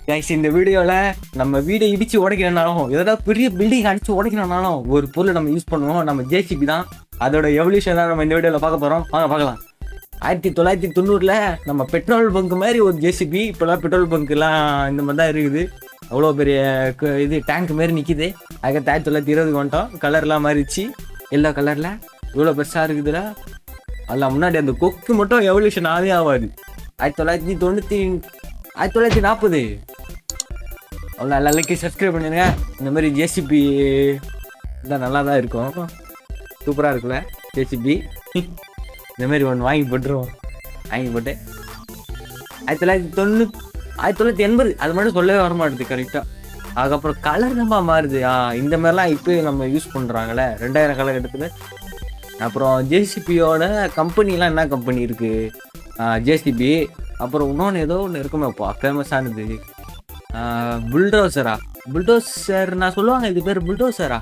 Guys இந்த வீடியோவில் நம்ம வீடை இடித்து உடைக்கிறனாலும் எதாவது பெரிய பில்டிங் அடித்து உடைக்கிறனாலும் ஒரு பொருளை நம்ம யூஸ் பண்ணுவோம். நம்ம ஜேசிபி தான். அதோட எவல்யூஷன் தான் நம்ம இந்த வீடியோவில் பார்க்க போகிறோம். வாங்க பார்க்கலாம். 1990 நம்ம பெட்ரோல் பங்க் மாதிரி ஒரு ஜேசிபி. இப்போலாம் பெட்ரோல் பங்க்லாம் இந்த மாதிரி தான் இருக்குது. அவ்வளோ பெரிய இது டேங்க் மாரி நிற்கிது. அதுக்கு 1920 வந்துட்டோம். கலர்லாம் மாறிடுச்சு. எல்லா கலரில் இவ்வளோ பெருசாக இருக்குதுல. அதில் முன்னாடி அந்த கொக்கு மட்டும் எவல்யூஷன் ஆகவே ஆகாது. 1940 அவ்வளோ எல்லாருக்கும் சப்ஸ்கிரைப் பண்ணிடுங்க. இந்த மாதிரி ஜேசிபி தான் நல்லா தான் இருக்கும். சூப்பராக இருக்குல்ல ஜேசிபி. இந்த மாதிரி ஒன்று வாங்கி போட்டு 1980 அது மட்டும் சொல்லவே வர மாட்டேது கரெக்டாக. அதுக்கப்புறம் கலர் நம்ம மாறுது. இந்த மாதிரிலாம் இப்போ நம்ம யூஸ் பண்ணுறாங்களே 2000 காலகட்டத்தில். அப்புறம் ஜேசிபியோட கம்பெனிலாம் என்ன கம்பெனி இருக்குது? ஜேசிபி. அப்புறம் இன்னொன்று ஏதோ ஒன்று இருக்குமேப்பா ஃபேமஸானது. புல்டோசரா? புல்டோசர் நான் சொல்லுவாங்க இது பேர் புல்டோசரா?